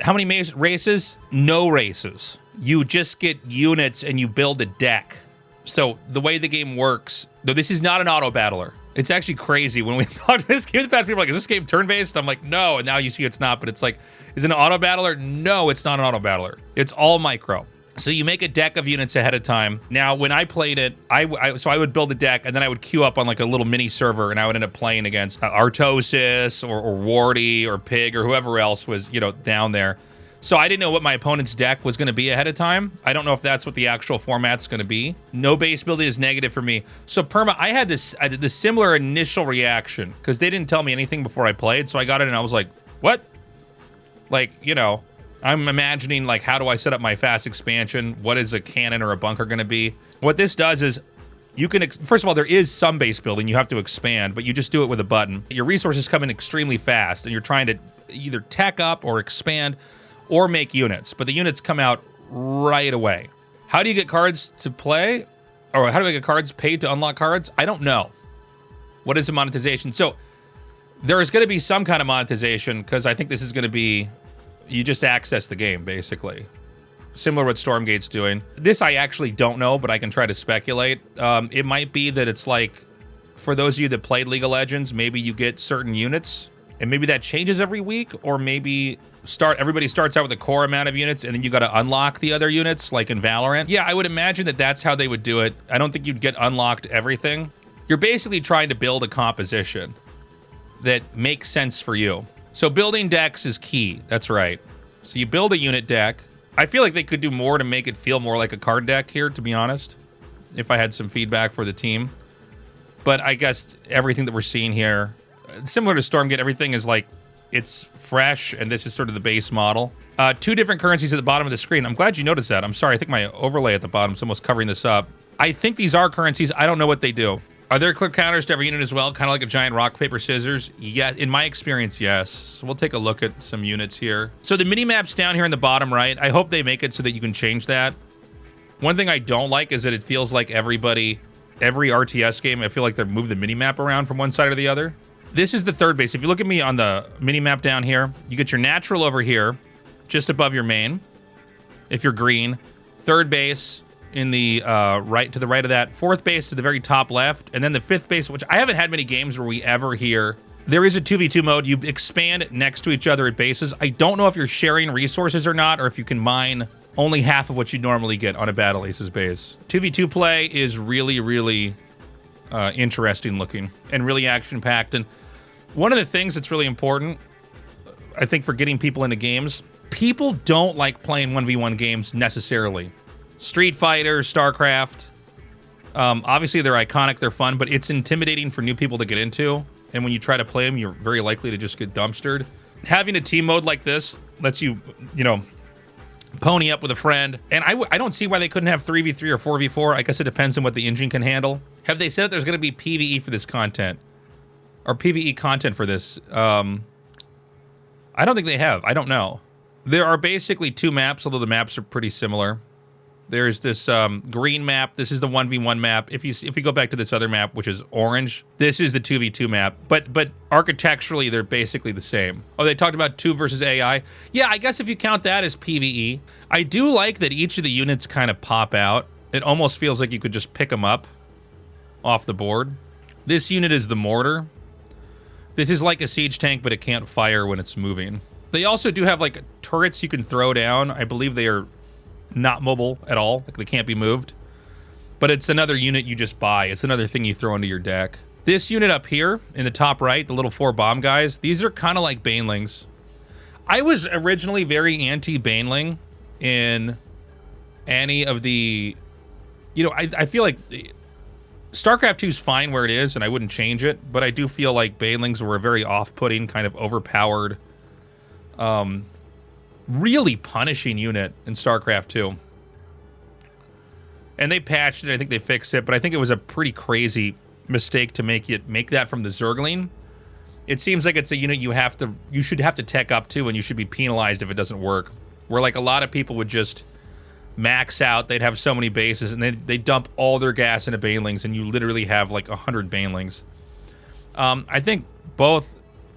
How many races? No races. You just get units and you build a deck. So the way the game works, though this is not an auto battler. It's actually crazy when we talk to this game in the past. People are like, is this game turn-based? I'm like, no. And now you see it's not. But it's like, is it an auto battler? No, it's not an auto battler. It's all micro. So you make a deck of units ahead of time. Now, when I played it, I would build a deck, and then I would queue up on like a little mini server, and I would end up playing against Artosis or Wardy or Pig or whoever else was, down there. So I didn't know what my opponent's deck was going to be ahead of time. I don't know if that's what the actual format's going to be. No base building is negative for me. So Perma, I had this similar initial reaction because they didn't tell me anything before I played. So I got it and I was like, what? Like, I'm imagining like, how do I set up my fast expansion? What is a cannon or a bunker going to be? What this does is you can, first of all, there is some base building. You have to expand, but you just do it with a button. Your resources come in extremely fast and you're trying to either tech up or expand or make units, but the units come out right away. How do you get cards to play? Or how do I get cards paid to unlock cards? I don't know. What is the monetization? So there is going to be some kind of monetization because I think this is going to be, you just access the game, basically. Similar to what Stormgate's doing. This I actually don't know, but I can try to speculate. It might be that it's like, for those of you that played League of Legends, maybe you get certain units, and maybe that changes every week, or maybe everybody starts out with a core amount of units and then you got to unlock the other units like in Valorant. Yeah, I would imagine that that's how they would do it. I don't think you'd get unlocked everything. You're basically trying to build a composition that makes sense for you. So building decks is key. That's right. So you build a unit deck. I feel like they could do more to make it feel more like a card deck here, to be honest, if I had some feedback for the team. But I guess everything that we're seeing here, similar to Stormgate, everything is like, it's fresh, and this is sort of the base model. Two different currencies at the bottom of the screen. I'm glad you noticed that. I'm sorry, I think my overlay at the bottom is almost covering this up. I think these are currencies. I don't know what they do. Are there click counters to every unit as well? Kind of like a giant rock, paper, scissors? Yeah, in my experience, yes. So we'll take a look at some units here. So the mini-map's down here in the bottom right. I hope they make it so that you can change that. One thing I don't like is that it feels like every RTS game, I feel like they're moving the mini-map around from one side or the other. This is the third base. If you look at me on the mini-map down here, you get your natural over here, just above your main, if you're green. Third base in the right, to the right of that. Fourth base to the very top left. And then the fifth base, which I haven't had many games where we ever hear. There is a 2v2 mode. You expand next to each other at bases. I don't know if you're sharing resources or not, or if you can mine only half of what you normally get on a Battle Aces base. 2v2 play is really, really interesting looking and really action-packed. And one of the things that's really important, I think, for getting people into games, people don't like playing 1v1 games necessarily. Street Fighter, StarCraft, obviously they're iconic, they're fun, but it's intimidating for new people to get into. And when you try to play them, you're very likely to just get dumpstered. Having a team mode like this lets you, pony up with a friend. And I don't see why they couldn't have 3v3 or 4v4. I guess it depends on what the engine can handle. Have they said that there's going to be PvE for this content? Or PvE content for this? I don't think they have. I don't know. There are basically two maps, although the maps are pretty similar. There's this green map. This is the 1v1 map. If you go back to this other map, which is orange, this is the 2v2 map. But architecturally, they're basically the same. Oh, they talked about 2 versus AI. Yeah, I guess if you count that as PvE. I do like that each of the units kind of pop out. It almost feels like you could just pick them up off the board. This unit is the mortar. This is like a siege tank, but it can't fire when it's moving. They also do have like turrets you can throw down. I believe they are not mobile at all. Like they can't be moved. But it's another unit you just buy. It's another thing you throw into your deck. This unit up here in the top right, the little 4 bomb guys, these are kind of like Banelings. I was originally very anti-Baneling in any of the... I feel like... StarCraft 2 is fine where it is, and I wouldn't change it, but I do feel like Banelings were a very off-putting, kind of overpowered, really punishing unit in StarCraft 2. And they patched it, I think they fixed it, but I think it was a pretty crazy mistake to make that from the Zergling. It seems like it's a unit you should have to tech up to, and you should be penalized if it doesn't work. Where like a lot of people would just max out, they'd have so many bases, and they dump all their gas into Banelings, and you literally have like 100 Banelings. I think both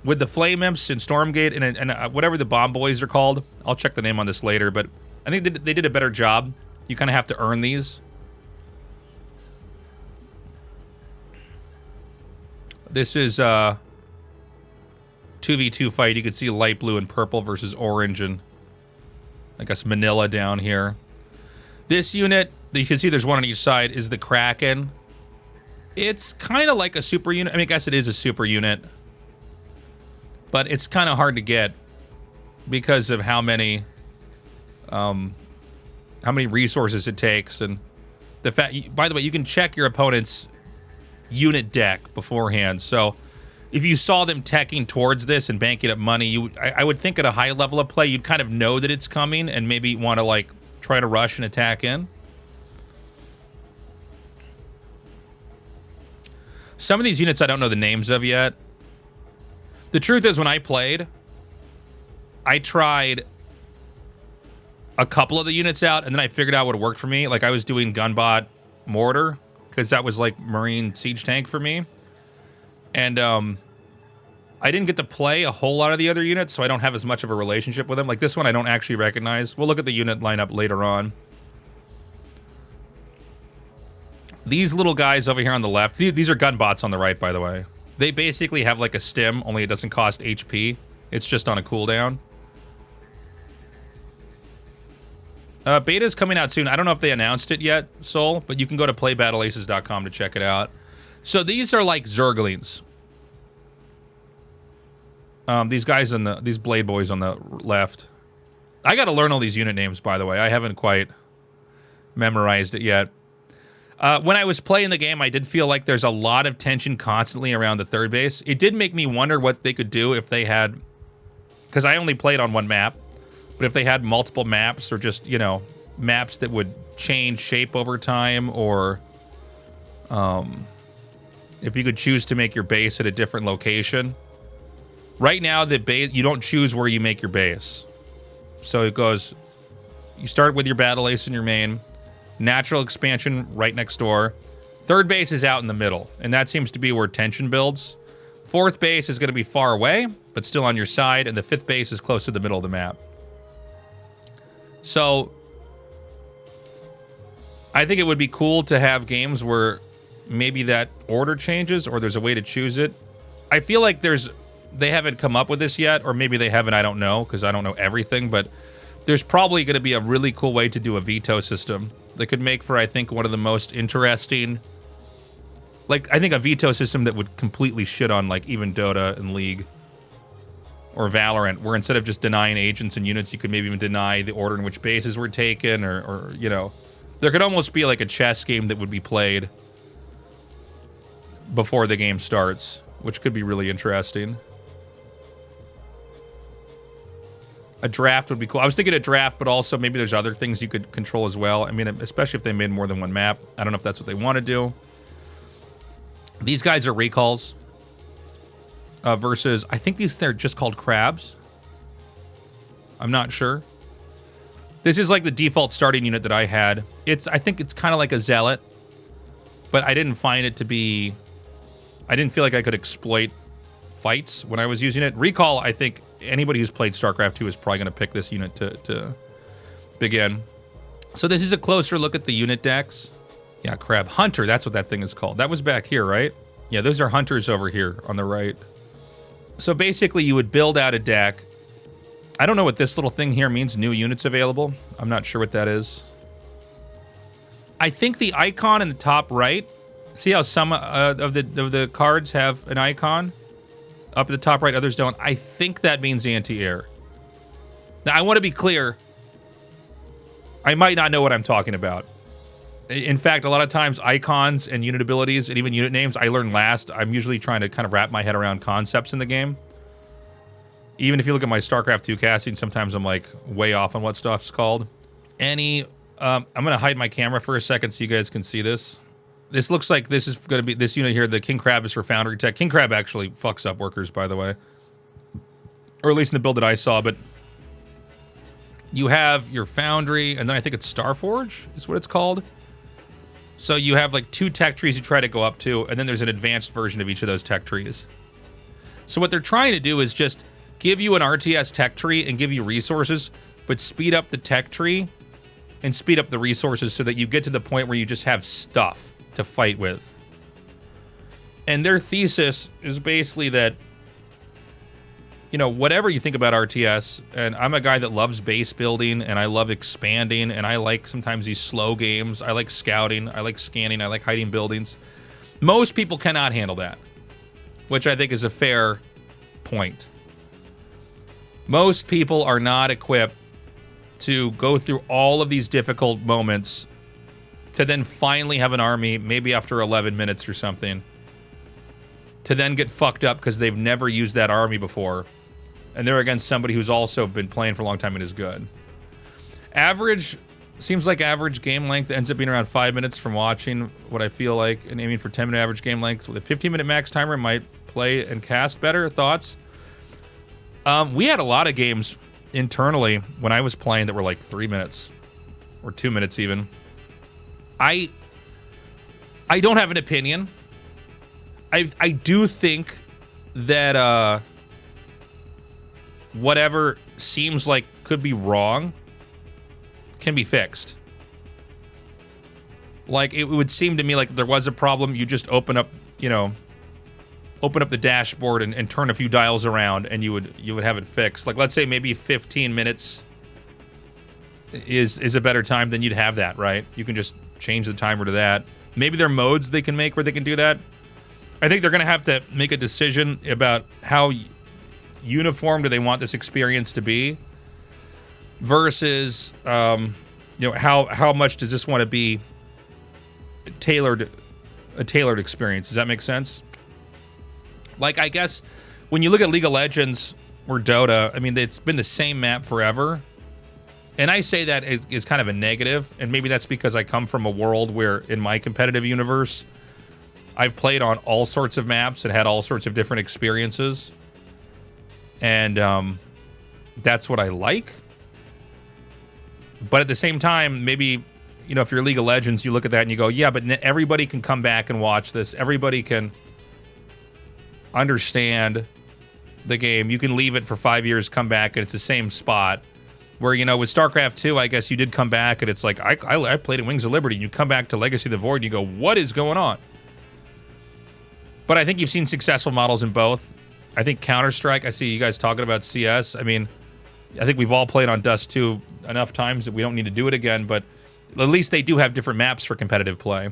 with the Flame Imps and Stormgate and whatever the Bomb Boys are called. I'll check the name on this later, but I think they did a better job. You kind of have to earn these. This is 2v2 fight. You can see light blue and purple versus orange and I guess Manila down here. This unit, you can see there's one on each side, is the Kraken. It's kind of like a super unit. I mean, I guess it is a super unit. But it's kind of hard to get because of how many resources it takes. And the fact, by the way, you can check your opponent's unit deck beforehand. So if you saw them teching towards this and banking up money, I would think at a high level of play, you'd kind of know that it's coming and maybe want to like try to rush and attack in. Some of these units I don't know the names of yet. The truth is, when I played, I tried a couple of the units out, and then I figured out what worked for me. Like, I was doing Gunbot Mortar, because that was like Marine Siege Tank for me. And I didn't get to play a whole lot of the other units, so I don't have as much of a relationship with them. Like, this one I don't actually recognize. We'll look at the unit lineup later on. These little guys over here on the left, these are Gunbots on the right, by the way. They basically have like a stim, only it doesn't cost HP. It's just on a cooldown. Beta's coming out soon. I don't know if they announced it yet, Soul, but you can go to playbattleaces.com to check it out. So these are like Zerglings. These guys these Blade Boys on the left. I got to learn all these unit names, by the way. I haven't quite memorized it yet. When I was playing the game, I did feel like there's a lot of tension constantly around the third base. It did make me wonder what they could do if they had... Because I only played on one map. But if they had multiple maps or just, you know, maps that would change shape over time, or if you could choose to make your base at a different location. Right now, the base, you don't choose where you make your base. So it goes, you start with your battle ace in your main, natural expansion right next door. Third base is out in the middle, and that seems to be where tension builds. Fourth base is going to be far away, but still on your side, and the fifth base is close to the middle of the map. So, I think it would be cool to have games where maybe that order changes, or there's a way to choose it. I feel like they haven't come up with this yet, or maybe they haven't, I don't know, because I don't know everything, but there's probably going to be a really cool way to do a veto system that could make for, I think, one of the most interesting... Like, I think a veto system that would completely shit on, like, even Dota and League. Or Valorant, where instead of just denying agents and units, you could maybe even deny the order in which bases were taken, or you know, there could almost be like a chess game that would be played before the game starts, which could be really interesting. A draft would be cool. I was thinking a draft, but also maybe there's other things you could control as well. I mean, especially if they made more than one map. I don't know if that's what they want to do. These guys are recalls. Versus, I think they're just called crabs. I'm not sure. This is like the default starting unit that I had. I think it's kind of like a zealot, but I didn't find it to be... I didn't feel like I could exploit fights when I was using it. Recall, I think anybody who's played StarCraft 2 is probably going to pick this unit to begin. So this is a closer look at the unit decks. Yeah, Crab Hunter, that's what that thing is called. That was back here, right? Yeah, those are Hunters over here on the right. So basically, you would build out a deck. I don't know what this little thing here means, new units available. I'm not sure what that is. I think the icon in the top right, see how some of the cards have an icon? Up at the top right, others don't. I think that means anti-air. Now, I want to be clear. I might not know what I'm talking about. In fact, a lot of times, icons and unit abilities and even unit names, I learn last. I'm usually trying to kind of wrap my head around concepts in the game. Even if you look at my StarCraft 2 casting, sometimes I'm like way off on what stuff's called. I'm going to hide my camera for a second so you guys can see this. This looks like this is going to be, this unit here, the King Crab is for Foundry Tech. King Crab actually fucks up workers, by the way. Or at least in the build that I saw, but you have your Foundry, and then I think it's Starforge is what it's called. So you have like 2 tech trees you try to go up to, and then there's an advanced version of each of those tech trees. So what they're trying to do is just give you an RTS tech tree and give you resources, but speed up the tech tree and speed up the resources so that you get to the point where you just have stuff to fight with. And their thesis is basically that, you know, whatever you think about RTS, and I'm a guy that loves base building, and I love expanding, and I like sometimes these slow games. I like scouting, I like scanning, I like hiding buildings. Most people cannot handle that, which I think is a fair point. Most people are not equipped to go through all of these difficult moments to then finally have an army, maybe after 11 minutes or something, to then get fucked up because they've never used that army before. And they're against somebody who's also been playing for a long time and is good. Average, seems like average game length ends up being around 5 minutes from watching, what I feel like, and aiming for 10-minute average game lengths. With a 15-minute max timer, might play and cast better. Thoughts? We had a lot of games internally when I was playing that were like 3 minutes or 2 minutes even. I don't have an opinion. I do think that whatever seems like could be wrong can be fixed. Like, it would seem to me like if there was a problem, you just open up, you know, open up the dashboard and turn a few dials around, and you would have it fixed. Like, let's say maybe 15 minutes is a better time, then you'd have that, right? You can just change the timer to that. Maybe there are modes they can make where they can do that. I think they're going to have to make a decision about how uniform do they want this experience to be versus, you know, how much does this want to be a tailored experience? Does that make sense? Like, I guess when you look at League of Legends or Dota, I mean, it's been the same map forever. And I say that is kind of a negative, and maybe that's because I come from a world where in my competitive universe, I've played on all sorts of maps and had all sorts of different experiences. And that's what I like. But at the same time, maybe, you know, if you're League of Legends, you look at that and you go, yeah, but everybody can come back and watch this. Everybody can understand the game. You can leave it for 5 years, come back, and it's the same spot. Where, you know, with StarCraft 2, I guess you did come back, and it's like, I played in Wings of Liberty, and you come back to Legacy of the Void, and you go, what is going on? But I think you've seen successful models in both. I think Counter-Strike, I see you guys talking about CS. I mean, I think we've all played on Dust 2 enough times that we don't need to do it again, but at least they do have different maps for competitive play.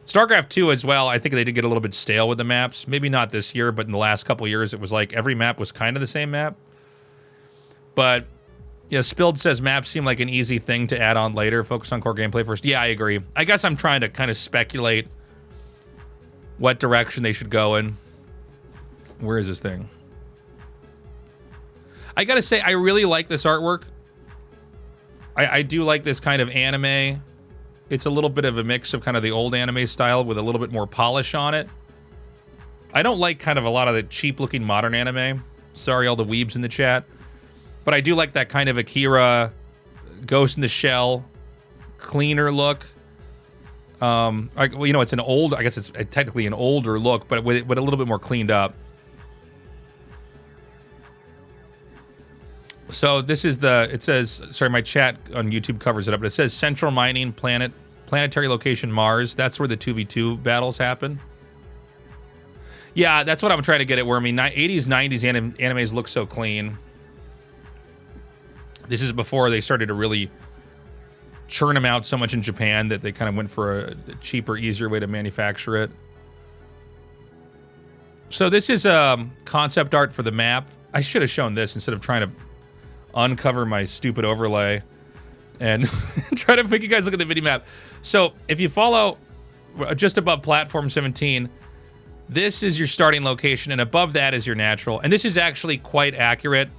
StarCraft 2 as well, I think they did get a little bit stale with the maps. Maybe not this year, but in the last couple of years, it was like every map was kind of the same map. But yeah, Spilled says maps seem like an easy thing to add on later. Focus on core gameplay first. Yeah, I agree. I guess I'm trying to kind of speculate what direction they should go in. Where is this thing? I gotta say, I really like this artwork. I do like this kind of anime. It's a little bit of a mix of kind of the old anime style with a little bit more polish on it. I don't like kind of a lot of the cheap-looking modern anime. Sorry, all the weebs in the chat. But I do like that kind of Akira, Ghost in the Shell, cleaner look. Well, you know, it's an old, I guess it's technically an older look, but with a little bit more cleaned up. So this is it says, sorry, my chat on YouTube covers it up, but it says Central Mining Planetary Location Mars. That's where the 2v2 battles happen. Yeah, that's what I'm trying to get at, where, I mean, 80s, 90s animes look so clean. This is before they started to really churn them out so much in Japan that they kind of went for a cheaper, easier way to manufacture it. So this is concept art for the map. I should have shown this instead of trying to uncover my stupid overlay and try to make you guys look at the video map. So if you follow just above platform 17, this is your starting location, and above that is your natural. And this is actually quite accurate,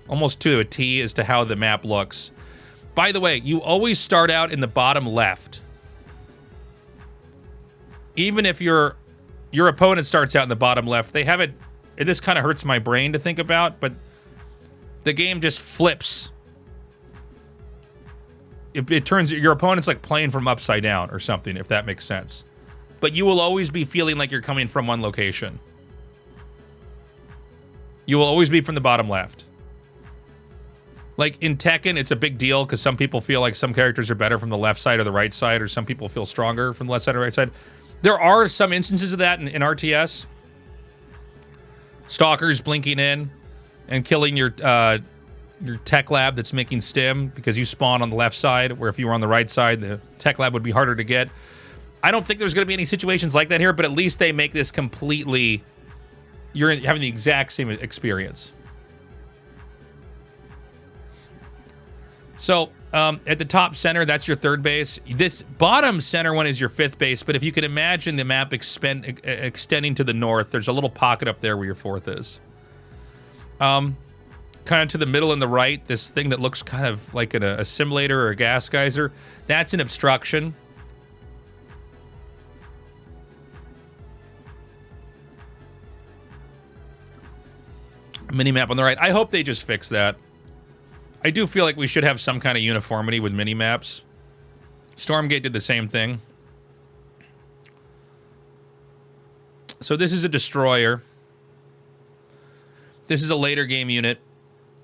almost to a T, as to how the map looks. By the way, you always start out in the bottom left. Even if your opponent starts out in the bottom left, they have it. This kind of hurts my brain to think about, but the game just flips. It turns your opponent's like playing from upside down or something, if that makes sense. But you will always be feeling like you're coming from one location. You will always be from the bottom left. Like in Tekken, it's a big deal because some people feel like some characters are better from the left side or the right side, or some people feel stronger from the left side or right side. There are some instances of that in RTS. Stalkers blinking in and killing your tech lab that's making stim because you spawn on the left side, where if you were on the right side, the tech lab would be harder to get. I don't think there's going to be any situations like that here, but at least they make this completely... You're having the exact same experience. So, at the top center, that's your third base. This bottom center one is your fifth base, but if you can imagine the map extending to the north, there's a little pocket up there where your fourth is. Kind of to the middle and the right, this thing that looks kind of like a simulator or a gas geyser, that's an obstruction. Minimap on the right. I hope they just fix that. I do feel like we should have some kind of uniformity with minimaps. Stormgate did the same thing. So this is a destroyer. This is a later game unit.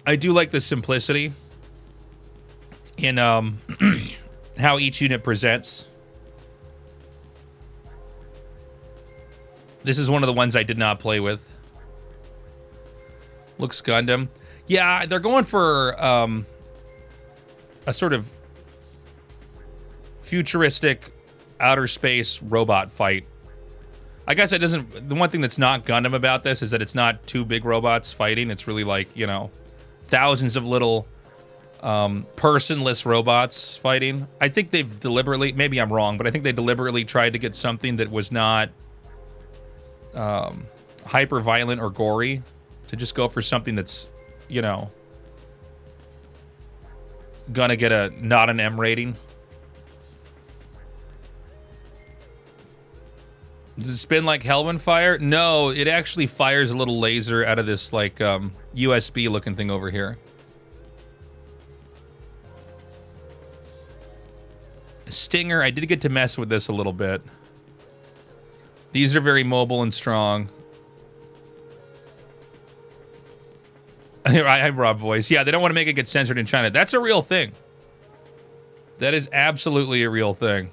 I do like the simplicity in how each unit presents. This is one of the ones I did not play with. Looks Gundam. Yeah, they're going for a sort of futuristic outer space robot fight. I guess it doesn't... The one thing that's not Gundam about this is that it's not two big robots fighting. It's really like, you know, thousands of little personless robots fighting. I think they've deliberately... Maybe I'm wrong, but I think they deliberately tried to get something that was not hyper-violent or gory, to just go for something that's, you know, gonna get a not an M rating. Does it spin like Hellwind Fire? No, it actually fires a little laser out of this, like, USB looking thing over here. Stinger, I did get to mess with this a little bit. These are very mobile and strong. I have Rob voice. Yeah, they don't want to make it get censored in China. That's a real thing. That is absolutely a real thing.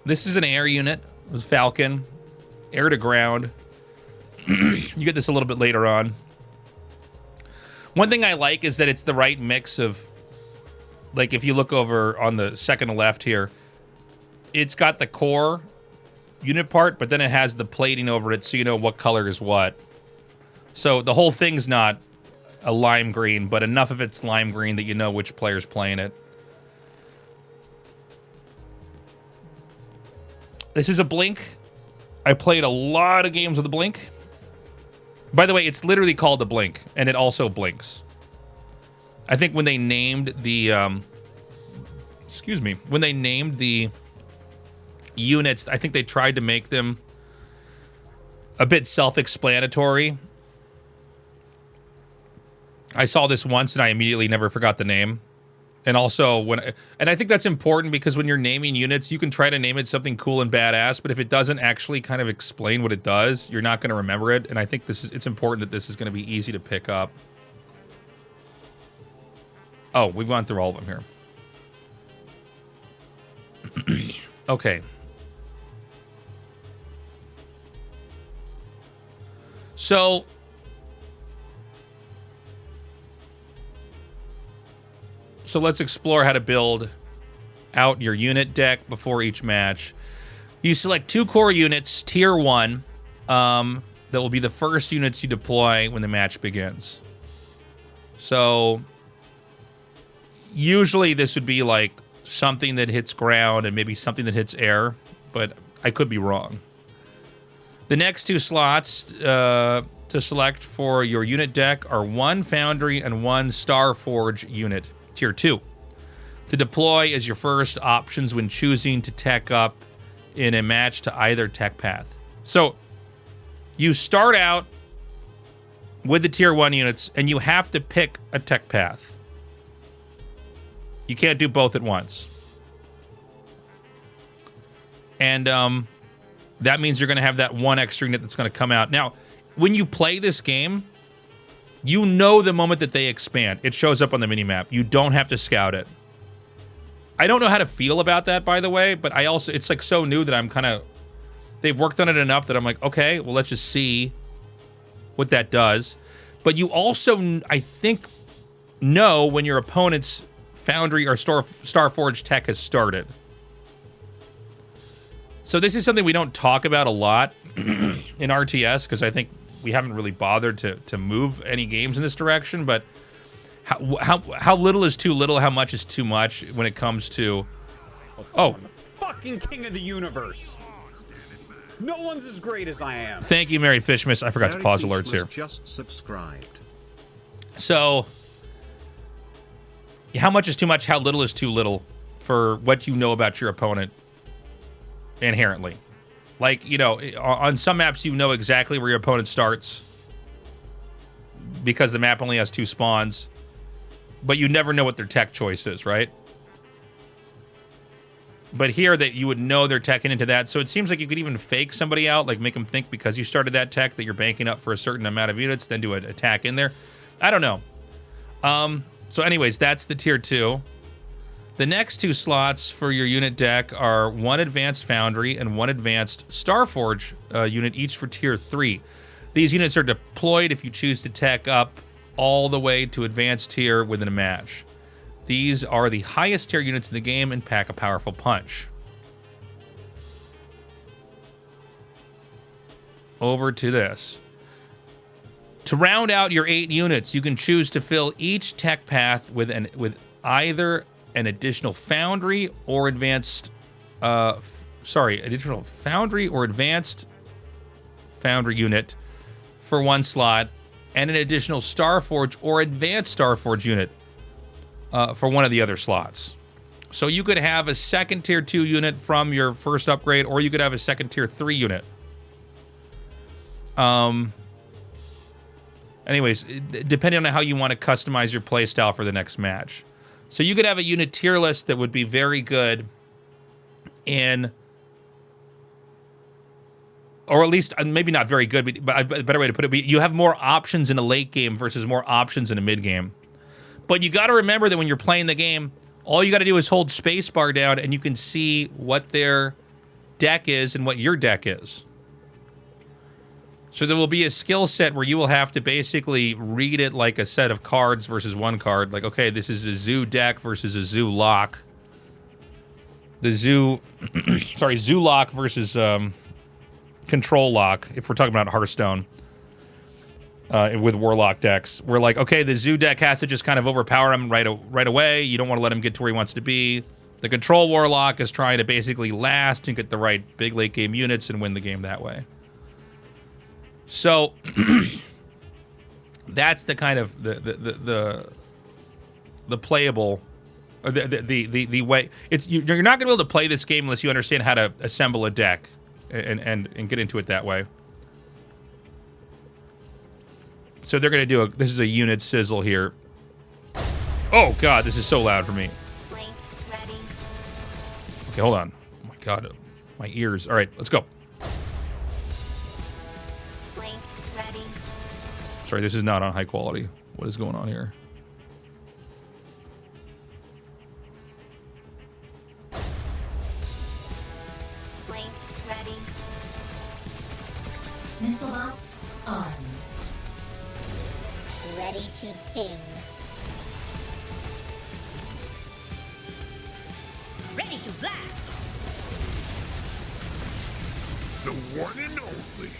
This is an air unit. It was Falcon. Air to ground. You get this a little bit later on. One thing I like is that it's the right mix of... Like, if you look over on the second left here, it's got the core unit part, but then it has the plating over it, so you know what color is what. So the whole thing's not a lime green, but enough of it's lime green that you know which player's playing it. This is a Blink. I played a lot of games with the Blink. By the way, it's literally called the Blink, and it also blinks. I think when they named the... excuse me. When they named the units, I think they tried to make them a bit self-explanatory. I saw this once and I immediately never forgot the name. And also, and I think that's important because when you're naming units, you can try to name it something cool and badass, but if it doesn't actually kind of explain what it does, you're not going to remember it. And I think it's important that this is going to be easy to pick up. Oh, we've gone through all of them here. Okay. So let's explore how to build out your unit deck before each match. You select 2 core units, tier 1, that will be the first units you deploy when the match begins. So usually this would be like something that hits ground and maybe something that hits air, but I could be wrong. The next 2 slots to select for your unit deck are 1 Foundry and 1 Starforge unit, tier 2. To deploy as your first options when choosing to tech up in a match to either tech path. So you start out with the tier 1 units and you have to pick a tech path. You can't do both at once. And that means you're going to have that one extra unit that's going to come out. Now, when you play this game, you know the moment that they expand. It shows up on the minimap. You don't have to scout it. I don't know how to feel about that, by the way, but I also, it's like so new that I'm kind of, they've worked on it enough that I'm like, okay, well, let's just see what that does. But you also, I think, know when your opponent's Foundry or Starforge tech has started. So this is something we don't talk about a lot in RTS, because I think we haven't really bothered to move any games in this direction, but how little is too little, how much is too much when it comes to... I'm the fucking king of the universe. No one's as great as I am. Thank you, Mary Fishmas. I forgot to pause alerts here. Just subscribed. So, how much is too much, how little is too little for what you know about your opponent inherently? Like, you know, on some maps you know exactly where your opponent starts because the map only has 2 spawns, but you never know what their tech choice is, right? But here that you would know they're teching into that, so it seems like you could even fake somebody out, like make them think because you started that tech that you're banking up for a certain amount of units, then do an attack in there. I don't know. So anyways, that's the tier 2. The next 2 slots for your unit deck are 1 advanced Foundry and 1 advanced Starforge unit, each for tier 3. These units are deployed if you choose to tech up all the way to advanced tier within a match. These are the highest tier units in the game and pack a powerful punch. Over to this. To round out your 8 units, you can choose to fill each tech path with either an additional Foundry or advanced, additional Foundry or advanced Foundry unit for 1 slot, and an additional Starforge or advanced Starforge unit for 1 of the other slots. So you could have a second tier 2 unit from your first upgrade, or you could have a second tier 3 unit. Anyways, depending on how you want to customize your playstyle for the next match. So you could have a unit tier list that would be very good in, or at least maybe not very good, but a better way to put it, you have more options in a late game versus more options in a mid game. But you got to remember that when you're playing the game, all you got to do is hold spacebar down and you can see what their deck is and what your deck is. So there will be a skill set where you will have to basically read it like a set of cards versus 1 card. Like, okay, this is a zoo deck versus a zoo lock. The zoo, zoo lock versus control lock, if we're talking about Hearthstone. With Warlock decks, we're like, okay, the zoo deck has to just kind of overpower him right away. You don't want to let him get to where he wants to be. The control Warlock is trying to basically last and get the right big late game units and win the game that way. So that's the kind of the playable, or the way it's. You're not going to be able to play this game unless you understand how to assemble a deck and get into it that way. So they're going to do this is a unit sizzle here. Oh God, this is so loud for me. Okay, hold on. Oh my God, my ears. All right, let's go. Sorry, this is not on high quality. What is going on here? Blink, ready. Missile bots armed. Ready to sting. Ready to blast. The one and only.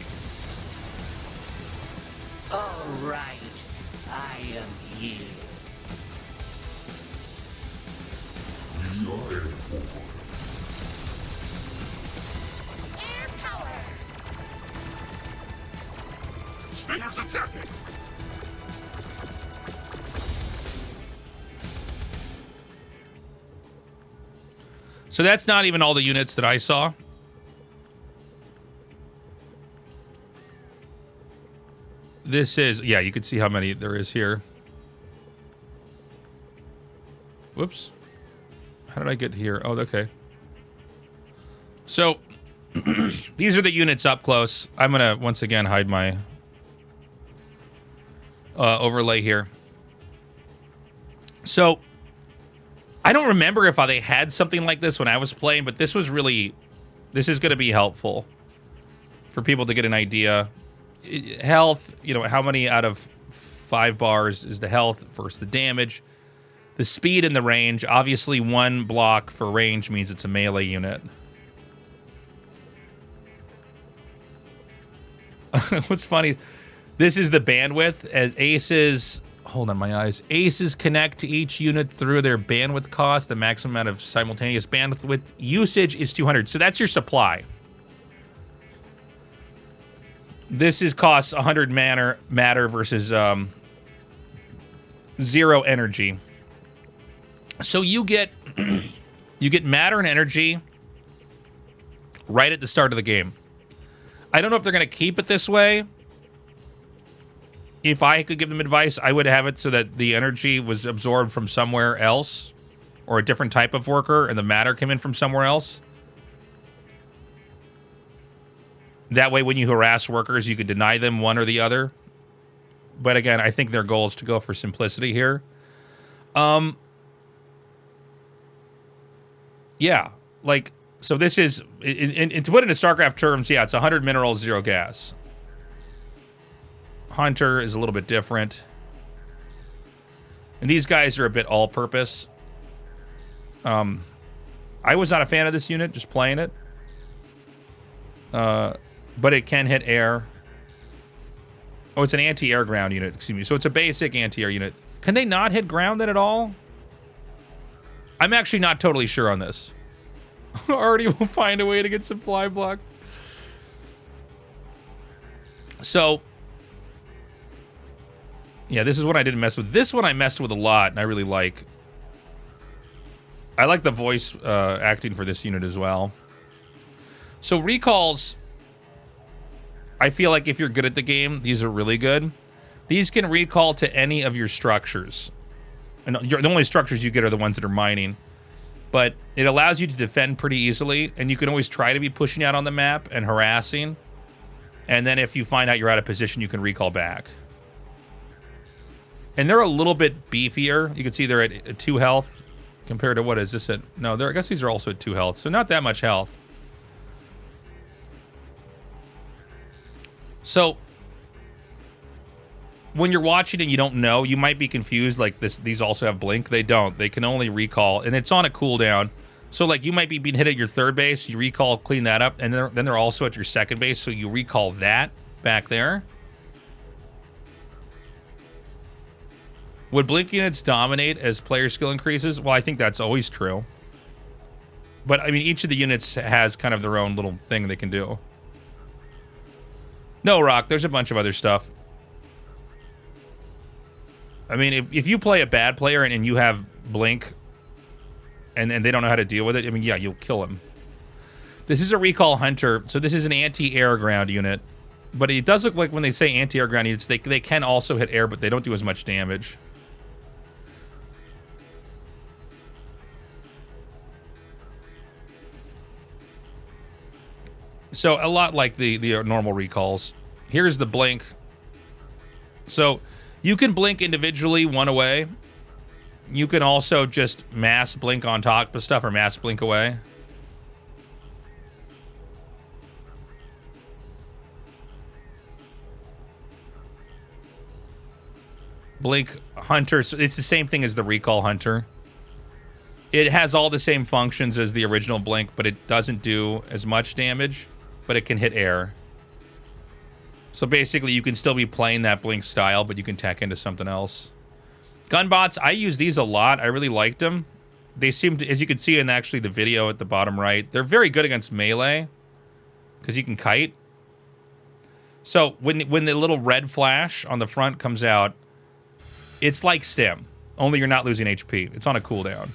All right, I am here. We are airborne. Air power. Stingers attacking. So that's not even all the units that I saw. This is, yeah, you can see how many there is here. Whoops. How did I get here? Oh, okay. So, These are the units up close. I'm going to, once again, hide my overlay here. So, I don't remember if they had something like this when I was playing, but this was really... This is going to be helpful for people to get an idea. Health, you know, how many out of 5 bars is the health versus the damage. The speed and the range. Obviously, 1 block for range means it's a melee unit. What's funny is this is the bandwidth as ACES... Hold on, my eyes. ACES connect to each unit through their bandwidth cost. The maximum amount of simultaneous bandwidth usage is 200. So that's your supply. This is costs 100 matter versus 0 energy. So you get you get matter and energy right at the start of the game. I don't know if they're going to keep it this way. If I could give them advice, I would have it so that the energy was absorbed from somewhere else or a different type of worker and the matter came in from somewhere else. That way, when you harass workers, you could deny them one or the other. But again, I think their goal is to go for simplicity here. Yeah, like, so this is, and to put it into StarCraft terms, yeah, it's 100 minerals, 0 gas. Hunter is a little bit different. And these guys are a bit all-purpose. I was not a fan of this unit, just playing it. But it can hit air. Oh, it's an anti-air ground unit, excuse me. So it's a basic anti-air unit. Can they not hit ground then at all? I'm actually not totally sure on this. Already will find a way to get supply block. So... yeah, this is what I didn't mess with. This one I messed with a lot, and I really like. I like the voice acting for this unit as well. So recalls, I feel like if you're good at the game, these are really good. These can recall to any of your structures. And the only structures you get are the ones that are mining. But it allows you to defend pretty easily, and you can always try to be pushing out on the map and harassing. And then if you find out you're out of position, you can recall back. And they're a little bit beefier. You can see they're at 2 health compared to what is this at? No, I guess these are also at 2 health, so not that much health. So when you're watching and you don't know, you might be confused. Like these also have blink. They don't. They can only recall, and it's on a cooldown. So like you might be being hit at your 3rd base, you recall, clean that up, and then they're also at your 2nd base, so you recall that back there. Would blink units dominate as player skill increases? Well, I think that's always true. But, I mean, each of the units has kind of their own little thing they can do. No, Rock, there's a bunch of other stuff. I mean, if you play a bad player and you have blink and they don't know how to deal with it, I mean, yeah, you'll kill him. This is a recall hunter, so this is an anti-air ground unit. But it does look like when they say anti-air ground units, they can also hit air, but they don't do as much damage. So a lot like the normal recalls. Here's the blink. So you can blink individually one away. You can also just mass blink on top of stuff or mass blink away. Blink Hunter, so it's the same thing as the recall Hunter. It has all the same functions as the original blink, but it doesn't do as much damage, but it can hit air. So basically you can still be playing that blink style, but you can tech into something else. Gunbots, I use these a lot. I really liked them. They seem to, as you can see in actually the video at the bottom right, they're very good against melee because you can kite. So when the little red flash on the front comes out, it's like stim, only you're not losing HP. It's on a cooldown.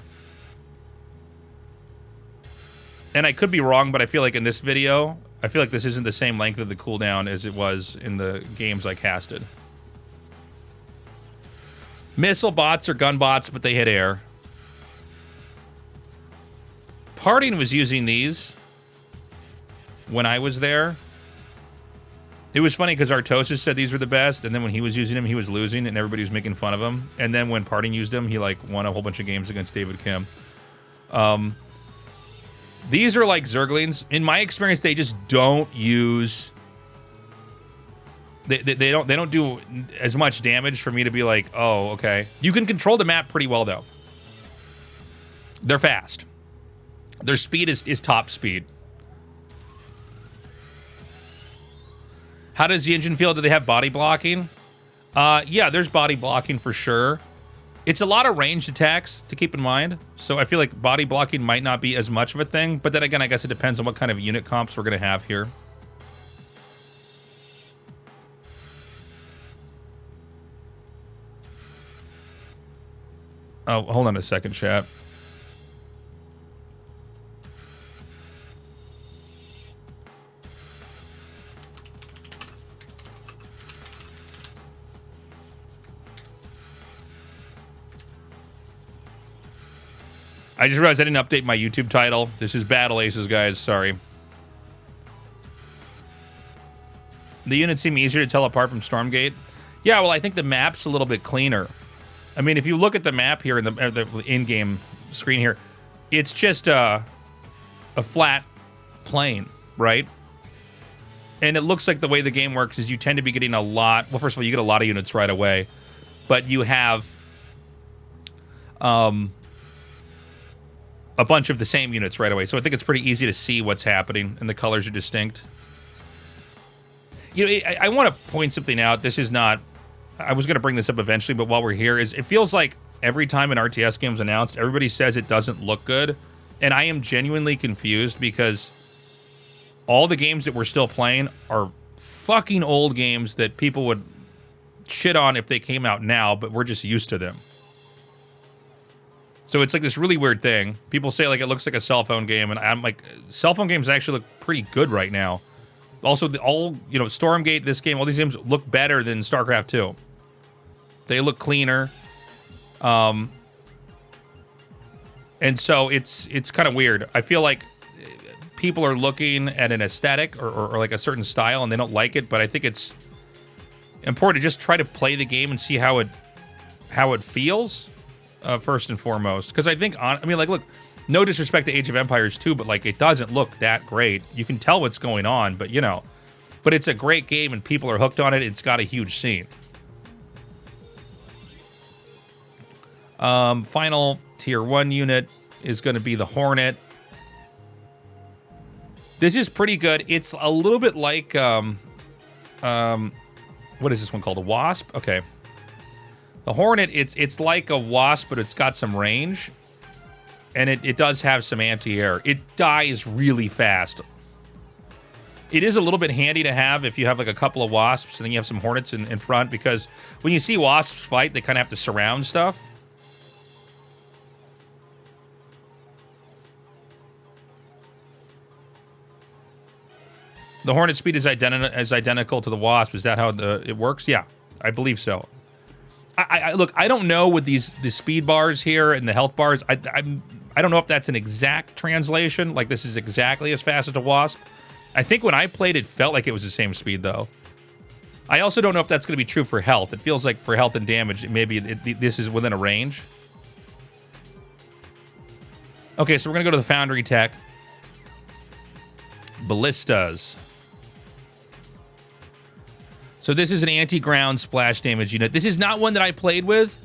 And I could be wrong, but I feel like in this video, I feel like this isn't the same length of the cooldown as it was in the games I casted. Missile bots are gun bots, but they hit air. Parting was using these. when I was there. It was funny because Artosis said these were the best, and then when he was using them, he was losing, and everybody was making fun of him. And then when Parting used them, he like won a whole bunch of games against David Kim. These are like Zerglings. In my experience, they just don't use. They don't do as much damage for me to be like, oh, okay. You can control the map pretty well though. They're fast. Their speed is top speed. How does the engine feel? Do they have body blocking? Yeah, there's body blocking for sure. It's a lot of ranged attacks to keep in mind. So I feel like body blocking might not be as much of a thing. But then again, I guess it depends on what kind of unit comps we're going to have here. Oh, hold on a second, chat. I just realized I didn't update my YouTube title. This is Battle Aces, guys. Sorry. The units seem easier to tell apart from Stormgate. Yeah, well, I think the map's a little bit cleaner. I mean, if you look at the map here in the in-game screen here, it's just a flat plane, right? And it looks like the way the game works is you tend to be getting a lot. Well, first of all, you get a lot of units right away, but you have a bunch of the same units right away. So I think it's pretty easy to see what's happening, and the colors are distinct. You know, I want to point something out. This is not... I was going to bring this up eventually, but while we're here, is it feels like every time an RTS game is announced, everybody says it doesn't look good. And I am genuinely confused because all the games that we're still playing are fucking old games that people would shit on if they came out now, but we're just used to them. So it's like this really weird thing. People say like it looks like a cell phone game, and I'm like, cell phone games actually look pretty good right now. Also, Stormgate, this game, all these games look better than StarCraft 2. They look cleaner. And so it's kind of weird. I feel like people are looking at an aesthetic or like a certain style and they don't like it, but I think it's important to just try to play the game and see how it feels first and foremost. Because I think, look, no disrespect to Age of Empires 2, but like it doesn't look that great. You can tell what's going on, but but it's a great game and people are hooked on it. It's got a huge scene. Final tier 1 unit is going to be the Hornet. This is pretty good. It's a little bit like what is this one called? A Wasp? Okay. The Hornet, it's like a Wasp, but it's got some range. And it does have some anti-air. It dies really fast. It is a little bit handy to have if you have like a couple of Wasps and then you have some Hornets in front, because when you see Wasps fight, they kind of have to surround stuff. The Hornet speed is identical to the Wasp. Is that how it works? Yeah, I believe so. Look, I don't know with the speed bars here and the health bars. I don't know if that's an exact translation. Like this is exactly as fast as a Wasp. I think when I played, it felt like it was the same speed though. I also don't know if that's going to be true for health. It feels like for health and damage, maybe this is within a range. Okay, so we're going to go to the Foundry tech. Ballistas. So this is an anti-ground splash damage unit. This is not one that I played with.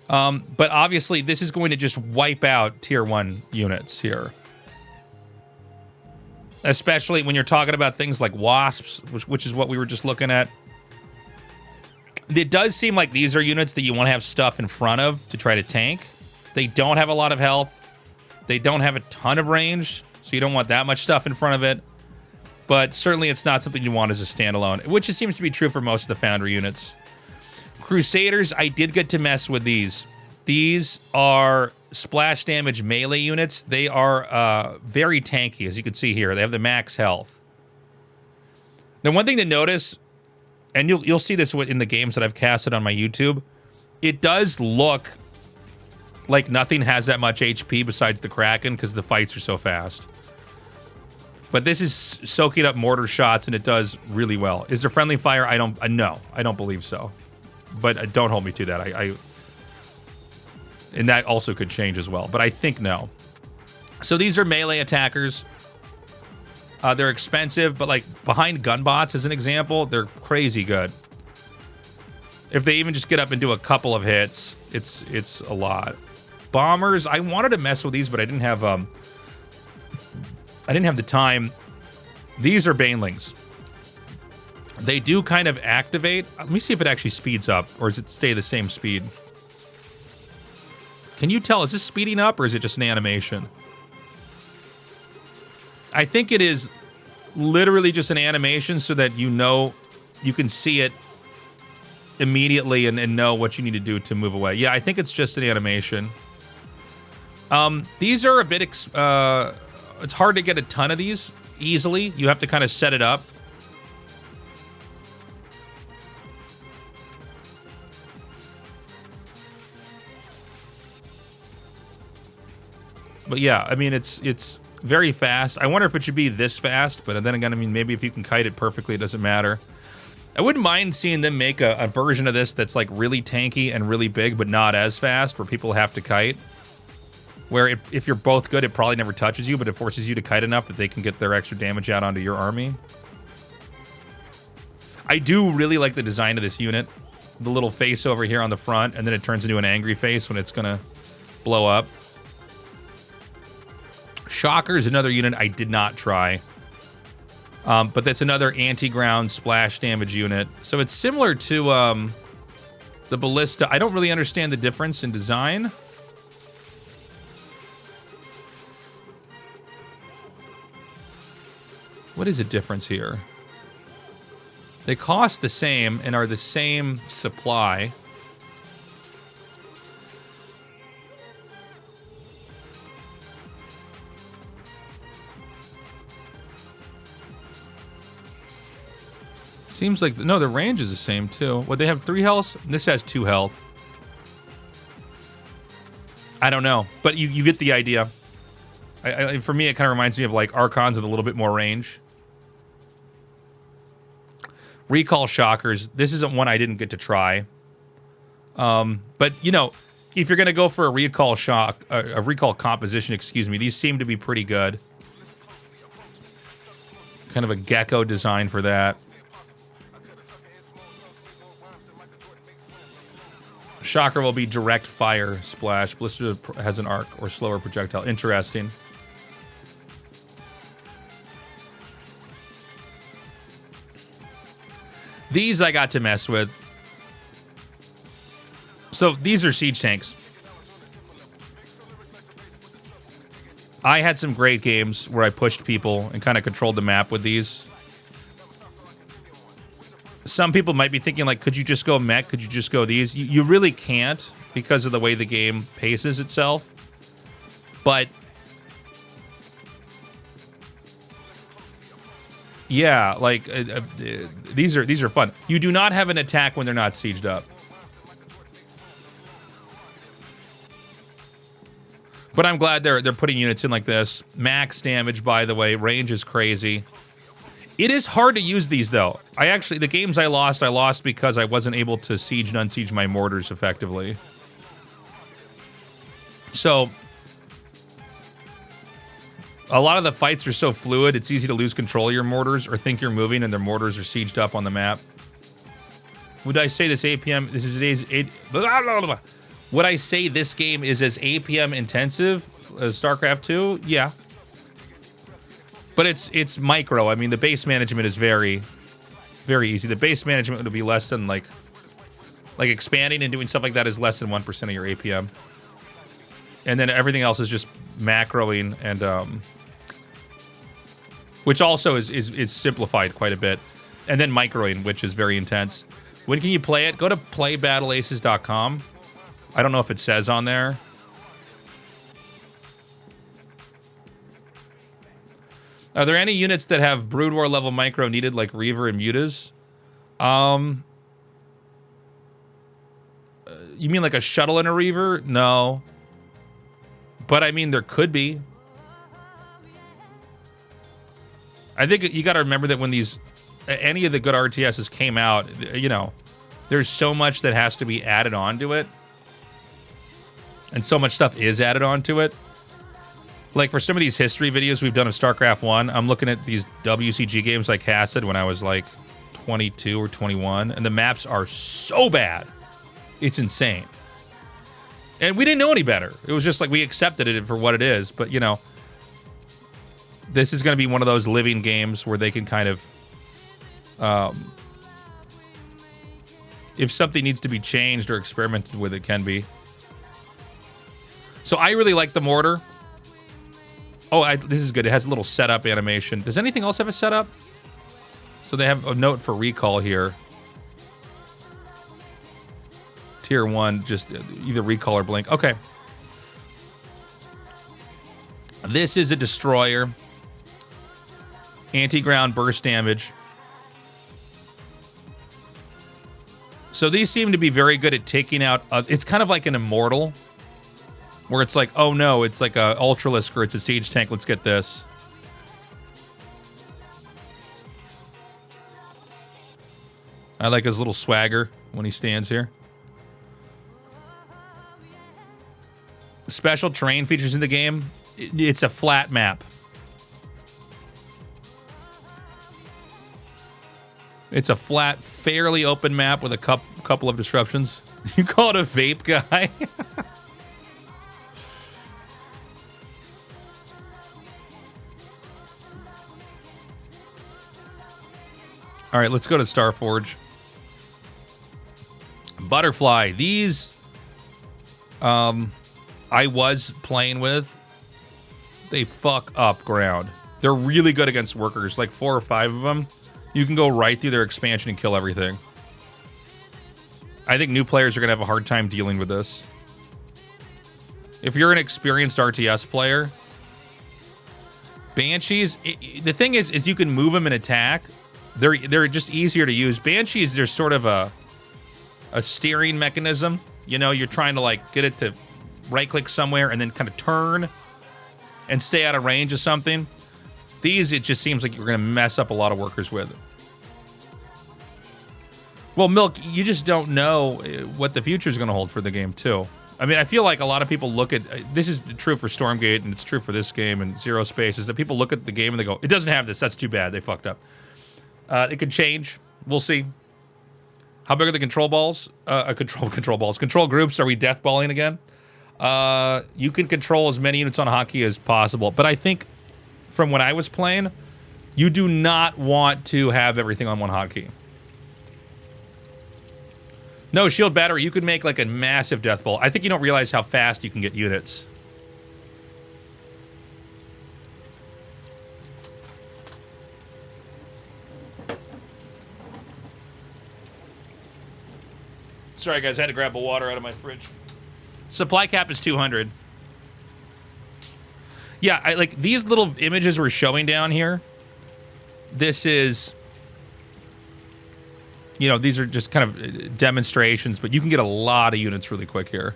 But obviously, this is going to just wipe out tier 1 units here. Especially when you're talking about things like Wasps, which is what we were just looking at. It does seem like these are units that you want to have stuff in front of to try to tank. They don't have a lot of health. They don't have a ton of range, so you don't want that much stuff in front of it. But certainly it's not something you want as a standalone, which seems to be true for most of the Foundry units. Crusaders, I did get to mess with these. These are splash damage melee units. They are very tanky, as you can see here. They have the max health. Now, one thing to notice, and you'll see this in the games that I've casted on my YouTube, it does look like nothing has that much HP besides the Kraken because the fights are so fast. But this is soaking up mortar shots, and it does really well. Is there friendly fire? No, I don't believe so. But don't hold me to that. And that also could change as well. But I think no. So these are melee attackers. They're expensive, but like behind gunbots, as an example, they're crazy good. If they even just get up and do a couple of hits, it's a lot. Bombers, I wanted to mess with these, but I didn't have the time. These are banelings. They do kind of activate. Let me see if it actually speeds up, or does it stay the same speed? Can you tell, is this speeding up, or is it just an animation? I think it is literally just an animation so that you know, you can see it immediately and know what you need to do to move away. Yeah, I think it's just an animation. These are a bit, it's hard to get a ton of these easily. You have to kind of set it up. But yeah, I mean, it's very fast. I wonder if it should be this fast, but then again, I mean, maybe if you can kite it perfectly, it doesn't matter. I wouldn't mind seeing them make a version of this that's like really tanky and really big, but not as fast, where people have to kite. Where if you're both good, it probably never touches you, but it forces you to kite enough that they can get their extra damage out onto your army. I do really like the design of this unit. The little face over here on the front, and then it turns into an angry face when it's gonna blow up. Shocker is another unit I did not try. But that's another anti-ground splash damage unit. So it's similar to the Ballista. I don't really understand the difference in design. What is the difference here? They cost the same and are the same supply. Seems like, no, the range is the same too. What, they have 3 health? This has 2 health. I don't know, but you get the idea. For me, it kind of reminds me of like Archons with a little bit more range. Recall Shockers. This isn't one I didn't get to try. But, you know, if you're going to go for a recall composition, excuse me, these seem to be pretty good. Kind of a gecko design for that. Shocker will be direct fire splash. Blister has an arc or slower projectile. Interesting. These I got to mess with. So these are siege tanks. I had some great games where I pushed people and kind of controlled the map with these. Some people might be thinking, like, could you just go mech? Could you just go these? You really can't because of the way the game paces itself. But yeah, like these are fun. You do not have an attack when they're not sieged up. But I'm glad they're putting units in like this. Max damage, by the way. Range is crazy. It is hard to use these, though. The games I lost because I wasn't able to siege and unsiege my mortars effectively. So, a lot of the fights are so fluid, it's easy to lose control of your mortars or think you're moving and their mortars are sieged up on the map. Would I say this APM, this is today's 8, blah, blah, blah. Would I say this game is as APM intensive as StarCraft 2? Yeah. But it's micro. I mean, the base management is very, very easy. The base management would be less than, like expanding and doing stuff like that is less than 1% of your APM. And then everything else is just macroing and, which also is simplified quite a bit. And then microing, which is very intense. When can you play it? Go to playbattleaces.com. I don't know if it says on there. Are there any units that have Brood War level micro needed, like Reaver and Mutas? You mean like a shuttle and a Reaver? No. But I mean, there could be. I think you got to remember that when any of the good RTSs came out, you know, there's so much that has to be added on to it. And so much stuff is added on to it. Like for some of these history videos we've done of StarCraft 1, I'm looking at these WCG games I casted when I was like 22 or 21, and the maps are so bad. It's insane. And we didn't know any better. It was just like we accepted it for what it is. But, you know, this is going to be one of those living games where they can kind of... if something needs to be changed or experimented with, it can be. So I really like the mortar. Oh, this is good. It has a little setup animation. Does anything else have a setup? So they have a note for recall here. Tier 1, just either recall or blink. Okay. This is a destroyer. Anti-ground burst damage. So these seem to be very good at taking out... it's kind of like an immortal. Where it's like, oh no, it's like a Ultralisk or it's a siege tank. Let's get this. I like his little swagger when he stands here. Special terrain features in the game. It's a flat map. It's a flat, fairly open map with a couple of disruptions. You call it a vape guy? All right, let's go to Starforge. Butterfly. These I was playing with. They fuck up ground. They're really good against workers, like 4 or 5 of them. You can go right through their expansion and kill everything. I think new players are going to have a hard time dealing with this. If you're an experienced RTS player, Banshees, the thing is you can move them and attack. They're just easier to use. Banshees, there's sort of a steering mechanism. You know, you're trying to like get it to right-click somewhere and then kind of turn and stay out of range of something. These, it just seems like you're going to mess up a lot of workers with. Well, Milk, you just don't know what the future is going to hold for the game, too. I mean, I feel like a lot of people look at... this is true for Stormgate, and it's true for this game and Zero Space, is that people look at the game and they go, it doesn't have this. That's too bad. They fucked up. It could change. We'll see. How big are the control balls? Control balls. Control groups. Are we deathballing again? You can control as many units on hotkey as possible. But I think from when I was playing, you do not want to have everything on one hotkey. No, shield battery, you could make like a massive death ball. I think you don't realize how fast you can get units. Sorry, guys, I had to grab a water out of my fridge. Supply cap is 200. Yeah, I like these little images we're showing down here. This is... you know, these are just kind of demonstrations, but you can get a lot of units really quick here.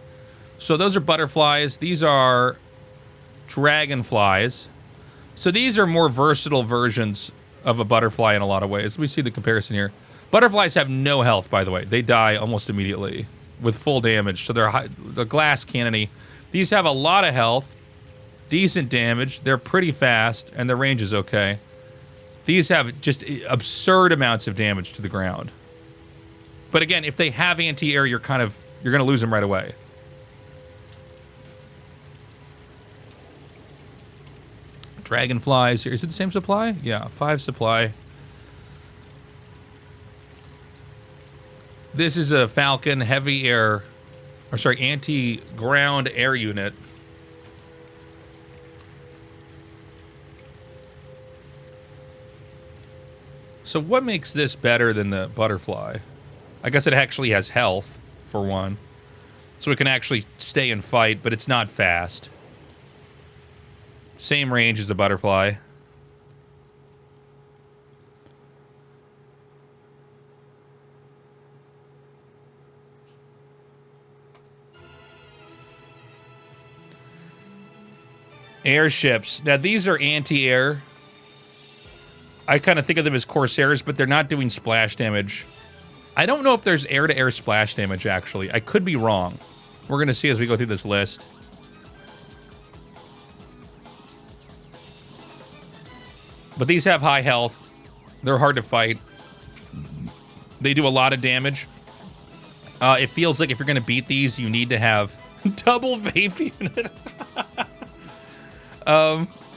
So those are butterflies. These are dragonflies. So these are more versatile versions of a butterfly in a lot of ways. We see the comparison here. Butterflies have no health, by the way. They die almost immediately with full damage. So they're the glass cannony. These have a lot of health, decent damage. They're pretty fast, and their range is okay. These have just absurd amounts of damage to the ground. But again, if they have anti-air, you're going to lose them right away. Dragonflies. Is it the same supply? Yeah, 5 supply. This is a Falcon heavy air, or sorry, anti-ground air unit. So what makes this better than the butterfly? I guess it actually has health, for one. So it can actually stay and fight, but it's not fast. Same range as the butterfly. Airships. Now, these are anti-air. I kind of think of them as Corsairs, but they're not doing splash damage. I don't know if there's air-to-air splash damage, actually. I could be wrong. We're going to see as we go through this list. But these have high health. They're hard to fight. They do a lot of damage. It feels like if you're going to beat these, you need to have double vape unit.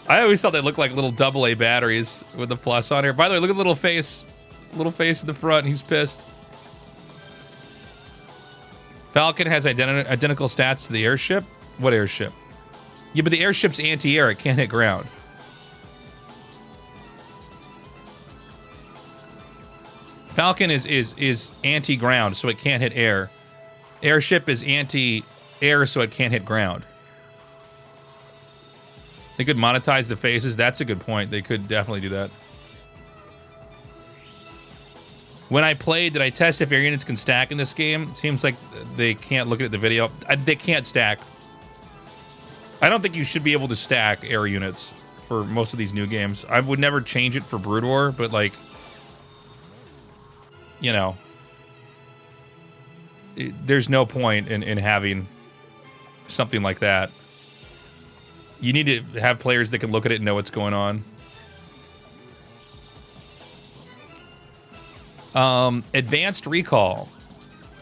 I always thought they looked like little AA batteries with the plus on here. By the way, look at the little face. Little face in the front. He's pissed. Falcon has identical stats to the airship. What airship? Yeah, but the airship's anti-air. It can't hit ground. Falcon is anti-ground, so it can't hit air. Airship is anti-air, so it can't hit ground. They could monetize the phases. That's a good point. They could definitely do that. When I played, did I test if air units can stack in this game? It seems like they can't. Look at the video. They can't stack. I don't think you should be able to stack air units for most of these new games. I would never change it for Brood War, but like, you know, there's no point in having something like that. You need to have players that can look at it and know what's going on. Advanced Recall.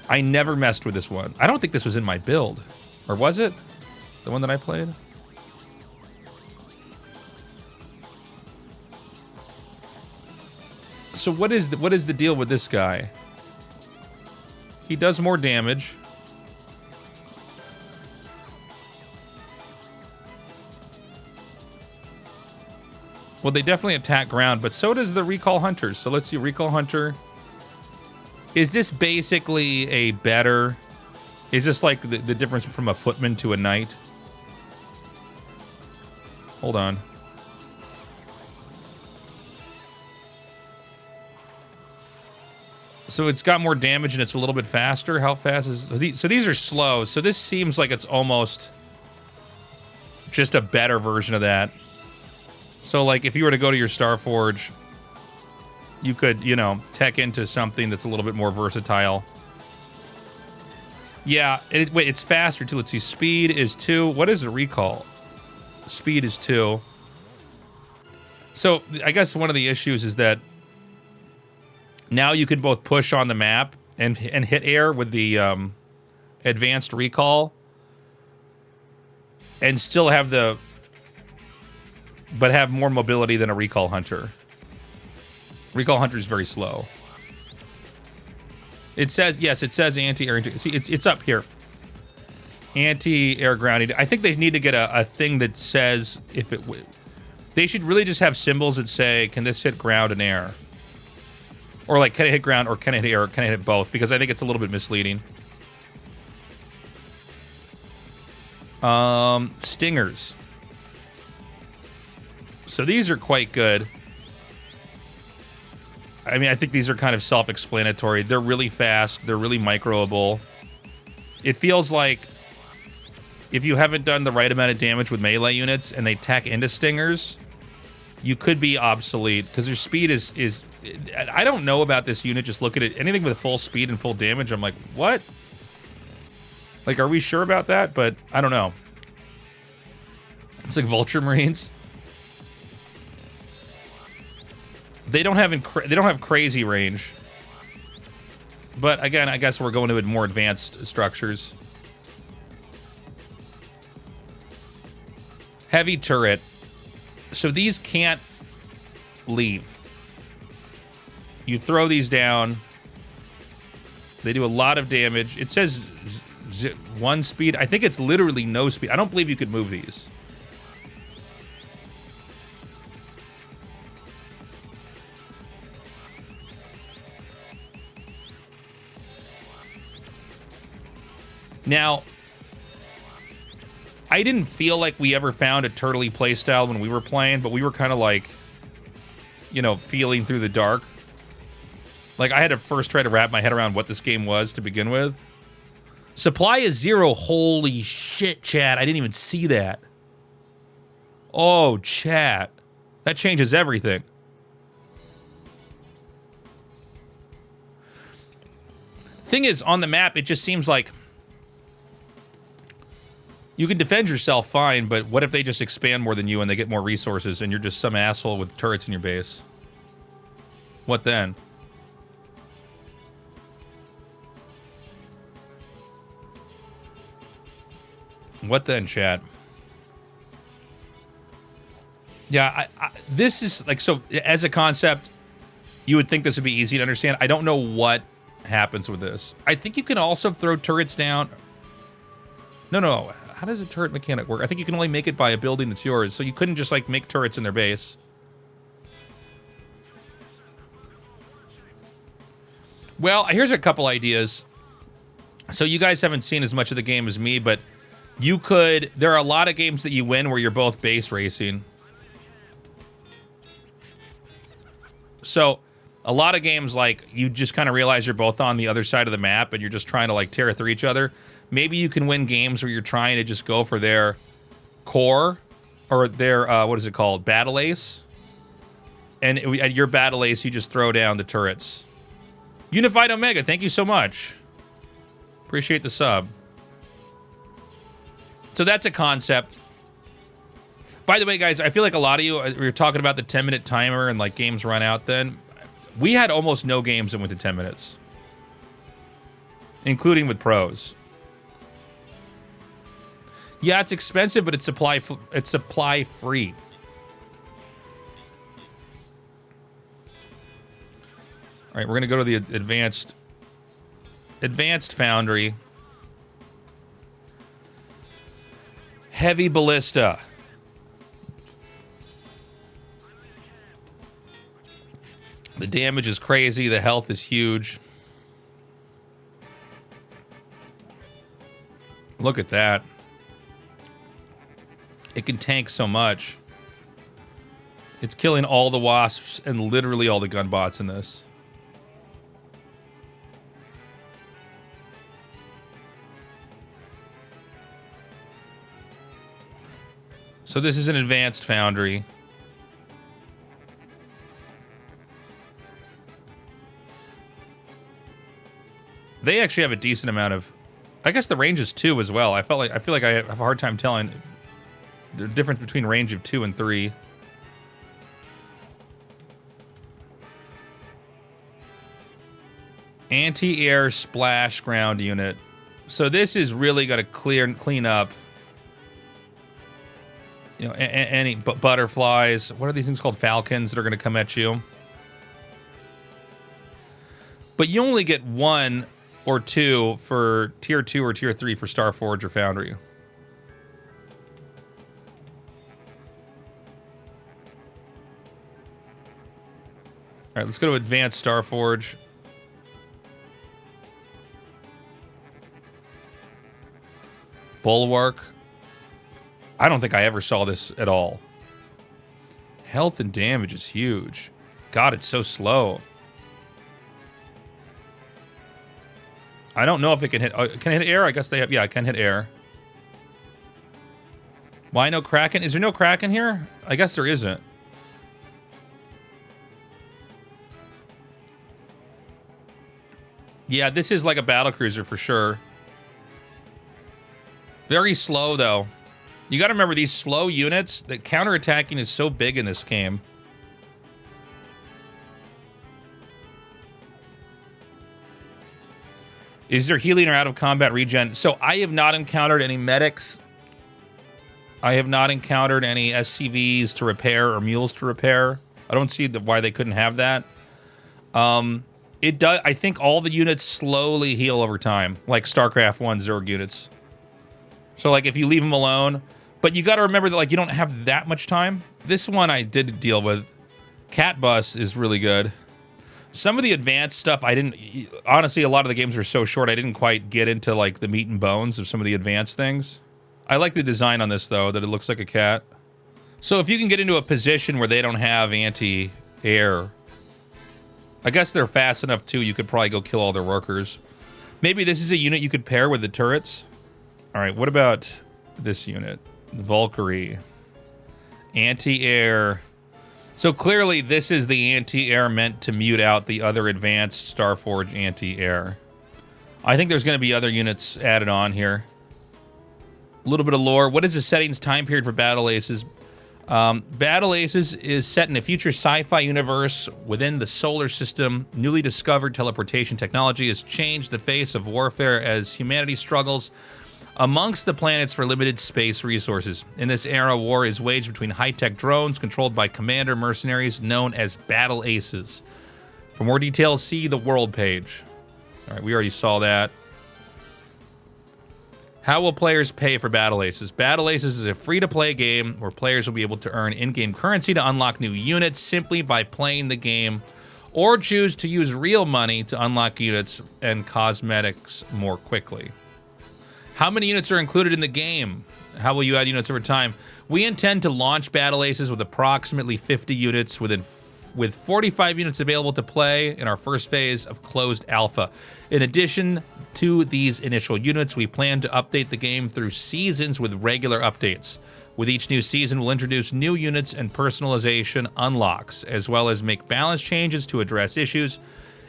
I never messed with this one. I don't think this was in my build. Or was it? The one that I played? So what is the deal with this guy? He does more damage. Well, they definitely attack ground, but so does the Recall Hunters. So let's see, Recall Hunter. Is this basically a better... Is this like the difference from a footman to a knight? Hold on. So it's got more damage and it's a little bit faster. How fast is... So these are slow. So this seems like it's almost just a better version of that. So like if you were to go to your Starforge, you could, you know, tech into something that's a little bit more versatile. Yeah, wait, it's faster too. Let's see, speed is 2. What is the recall? Speed is 2. So I guess one of the issues is that now you can both push on the map and hit air with the advanced recall and still have the... but have more mobility than a Recall Hunter. Recall Hunter is very slow. It says, yes, it says anti-air. See, it's up here. Anti-air grounding. I think they need to get a thing that says if it... They should really just have symbols that say, can this hit ground and air? Or like, can it hit ground or can it hit air? Or can it hit both? Because I think it's a little bit misleading. Stingers. So these are quite good. I mean, I think these are kind of self-explanatory. They're really fast. They're really microable. It feels like if you haven't done the right amount of damage with melee units and they tack into stingers, you could be obsolete because their speed is... I don't know about this unit. Just look at it. Anything with full speed and full damage, I'm like, what? Like, are we sure about that? But I don't know. It's like Vulture Marines. They don't have crazy range. But again, I guess we're going to more advanced structures. Heavy turret. So these can't leave. You throw these down. They do a lot of damage. It says 1 speed. I think it's literally no speed. I don't believe you could move these. Now, I didn't feel like we ever found a turtley playstyle when we were playing, but we were kind of like, you know, feeling through the dark. Like, I had to first try to wrap my head around what this game was to begin with. Supply is 0. Holy shit, chat. I didn't even see that. Oh, chat. That changes everything. Thing is, on the map, it just seems like you can defend yourself fine, but what if they just expand more than you and they get more resources and you're just some asshole with turrets in your base? What then? What then, chat? Yeah, this is like, so as a concept, you would think this would be easy to understand. I don't know what happens with this. I think you can also throw turrets down. No. How does a turret mechanic work? I think you can only make it by a building that's yours. So you couldn't just like make turrets in their base. Well, here's a couple ideas. So you guys haven't seen as much of the game as me, but you could, there are a lot of games that you win where you're both base racing. So a lot of games, like, you just kind of realize you're both on the other side of the map and you're just trying to like tear through each other. Maybe you can win games where you're trying to just go for their core or their, what is it called? Battle ace. And at your battle ace, you just throw down the turrets. Unified Omega, thank you so much. Appreciate the sub. So that's a concept. By the way, guys, I feel like a lot of you, we were talking about the 10-minute timer and like games run out then. We had almost no games that went to 10 minutes. Including with pros. Yeah, it's expensive, but it's supply free. All right, we're going to go to the advanced foundry. Heavy ballista. The damage is crazy. The health is huge. Look at that. It can tank so much. It's killing all the wasps and literally all the gun bots in this. So this is an advanced foundry. They actually have a decent amount of, I guess the range is 2 as well. I feel like I have a hard time telling the difference between range of 2 and 3. Anti-air splash ground unit. So this is really got to clean up. You know, any butterflies. What are these things called? Falcons that are going to come at you. But you only get 1 or 2 for tier 2 or tier 3 for Starforge or Foundry. All right, let's go to Advanced Starforge. Bulwark. I don't think I ever saw this at all. Health and damage is huge. God, it's so slow. I don't know if it can hit... can it hit air? I guess they have... Yeah, it can hit air. Why no Kraken? Is there no Kraken here? I guess there isn't. Yeah, this is like a battlecruiser for sure. Very slow, though. You got to remember these slow units, the counterattacking is so big in this game. Is there healing or out of combat regen? So I have not encountered any medics. I have not encountered any SCVs to repair or mules to repair. I don't see why they couldn't have that. It does. I think all the units slowly heal over time, like StarCraft 1 Zerg units. So like if you leave them alone, but you got to remember that like you don't have that much time. This one I did deal with. Cat Bus is really good. Some of the advanced stuff I didn't, honestly, a lot of the games are so short I didn't quite get into like the meat and bones of some of the advanced things. I like the design on this though, that it looks like a cat. So if you can get into a position where they don't have anti-air, I guess they're fast enough too, you could probably go kill all their workers. Maybe this is a unit you could pair with the turrets. All right, what about this unit? Valkyrie. Anti-air. So clearly this is the anti-air meant to mute out the other advanced Starforge anti-air. I think there's going to be other units added on here. A little bit of lore. What is the settings time period for Battle Aces? Battle Aces is set in a future sci-fi universe within the solar system. Newly discovered teleportation technology has changed the face of warfare as humanity struggles amongst the planets for limited space resources. In this era, war is waged between high-tech drones controlled by commander mercenaries known as Battle Aces. For more details, see the world page. All right, we already saw that. How will players pay for Battle Aces? Battle Aces is a free-to-play game where players will be able to earn in-game currency to unlock new units simply by playing the game, or choose to use real money to unlock units and cosmetics more quickly. How many units are included in the game? How will you add units over time? We intend to launch Battle Aces with approximately 50 units with 45 units available to play in our first phase of closed alpha. In addition to these initial units, we plan to update the game through seasons with regular updates. With each new season, we'll introduce new units and personalization unlocks, as well as make balance changes to address issues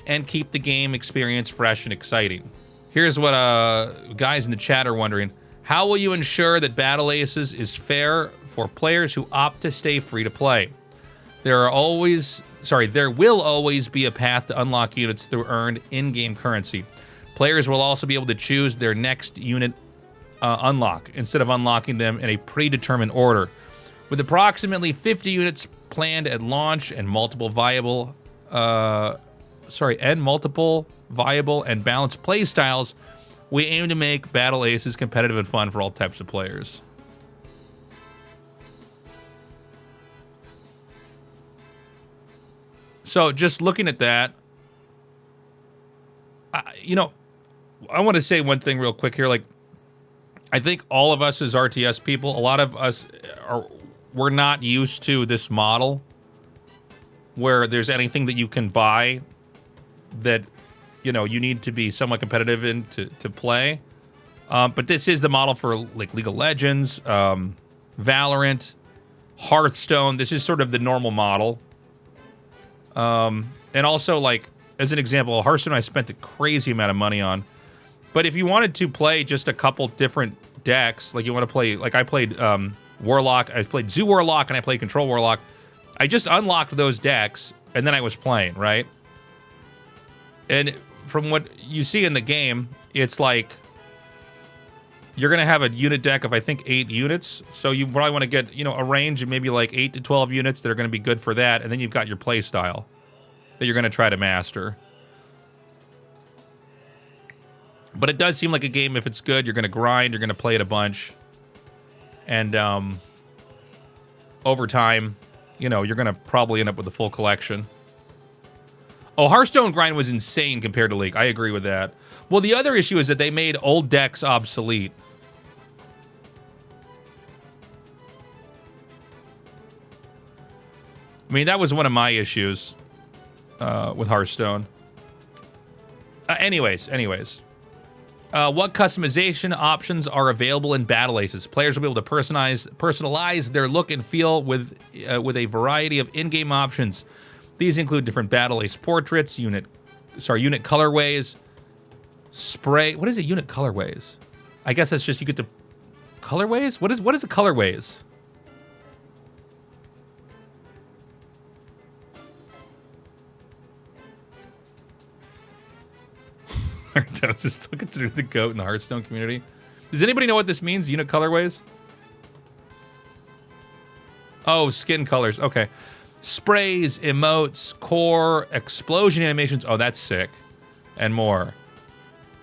and keep the game experience fresh and exciting. Here's what guys in the chat are wondering. How will you ensure that Battle Aces is fair for players who opt to stay free to play? There will always be a path to unlock units through earned in-game currency. Players will also be able to choose their next unit unlock instead of unlocking them in a predetermined order. With approximately 50 units planned at launch and multiple viable and balanced play styles, we aim to make Battle Aces competitive and fun for all types of players. So just looking at that, I want to say one thing real quick here. Like, I think all of us as RTS people, a lot of us we're not used to this model where there's anything that you can buy that, you need to be somewhat competitive in to play. But this is the model for like League of Legends, Valorant, Hearthstone. This is sort of the normal model. And also, like, as an example, Hearthstone I spent a crazy amount of money on. But if you wanted to play just a couple different decks, like you want to play, like I played Warlock, I played Zoo Warlock, and I played Control Warlock. I just unlocked those decks, and then I was playing, right? And from what you see in the game, it's like you're going to have a unit deck of, I think, 8 units. So you probably want to get, a range of maybe like 8 to 12 units that are going to be good for that. And then you've got your play style that you're going to try to master. But it does seem like a game, if it's good, you're going to grind, you're going to play it a bunch. And over time, you're going to probably end up with a full collection. Oh, Hearthstone grind was insane compared to League. I agree with that. Well, the other issue is that they made old decks obsolete. I mean, that was one of my issues with Hearthstone. Anyways. What customization options are available in Battle Aces? Players will be able to personalize their look and feel with a variety of in-game options. These include different Battle Ace portraits, unit colorways, spray. What is it? Unit colorways. I guess that's just you get to colorways. What is a colorways? I was just looking through the goat in the Hearthstone community. Does anybody know what this means? Unit colorways? Oh, skin colors. Okay. Sprays, emotes, core, explosion animations. Oh, that's sick. And more.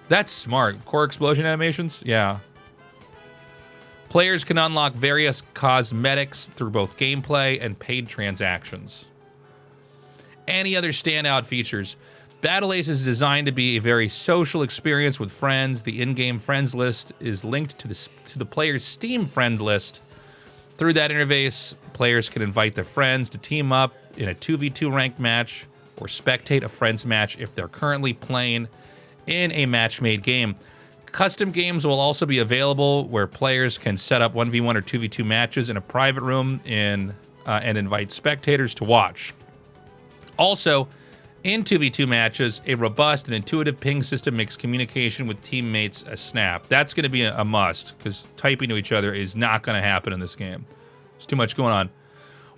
That's smart. Core explosion animations? Yeah. Players can unlock various cosmetics through both gameplay and paid transactions. Any other standout features? Battle Aces is designed to be a very social experience with friends. The in-game friends list is linked to the player's Steam friend list. Through that interface, players can invite their friends to team up in a 2v2 ranked match or spectate a friend's match if they're currently playing in a match-made game. Custom games will also be available where players can set up 1v1 or 2v2 matches in a private room and invite spectators to watch. Also, In 2v2 matches, a robust and intuitive ping system makes communication with teammates a snap. That's going to be a must, because typing to each other is not going to happen in this game. There's too much going on.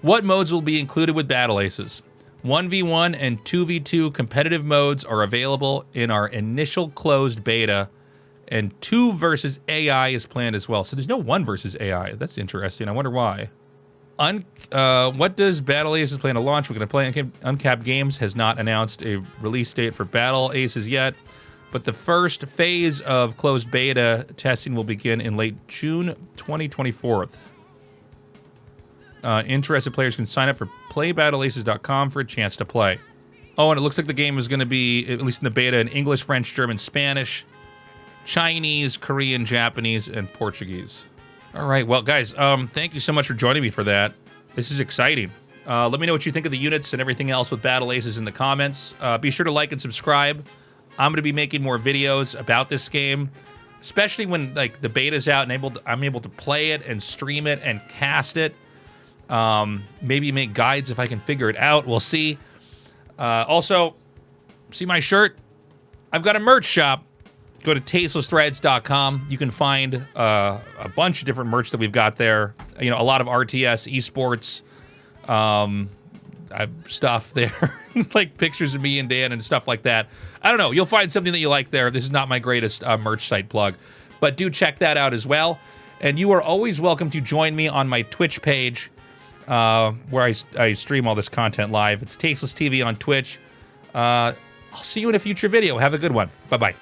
What modes will be included with Battle Aces? 1v1 and 2v2 competitive modes are available in our initial closed beta, and 2 versus AI is planned as well. So there's no 1 versus AI. That's interesting. I wonder why. What does Battle Aces plan to launch? We're going to play Uncapped Games has not announced a release date for Battle Aces yet, but the first phase of closed beta testing will begin in late June 2024. Interested players can sign up for playbattleaces.com for a chance to play. Oh, and it looks like the game is going to be, at least in the beta, in English, French, German, Spanish, Chinese, Korean, Japanese, and Portuguese. All right, well, guys, thank you so much for joining me for that. This is exciting. Let me know what you think of the units and everything else with Battle Aces in the comments. Be sure to like and subscribe. I'm going to be making more videos about this game, especially when like the beta's out and I'm able to play it and stream it and cast it. Maybe make guides if I can figure it out. We'll see. Also, see my shirt? I've got a merch shop. Go to tastelessthreads.com. You can find a bunch of different merch that we've got there. You know, a lot of RTS, esports stuff there, like pictures of me and Dan and stuff like that. I don't know. You'll find something that you like there. This is not my greatest merch site plug, but do check that out as well. And you are always welcome to join me on my Twitch page, where I stream all this content live. It's Tasteless TV on Twitch. I'll see you in a future video. Have a good one. Bye-bye.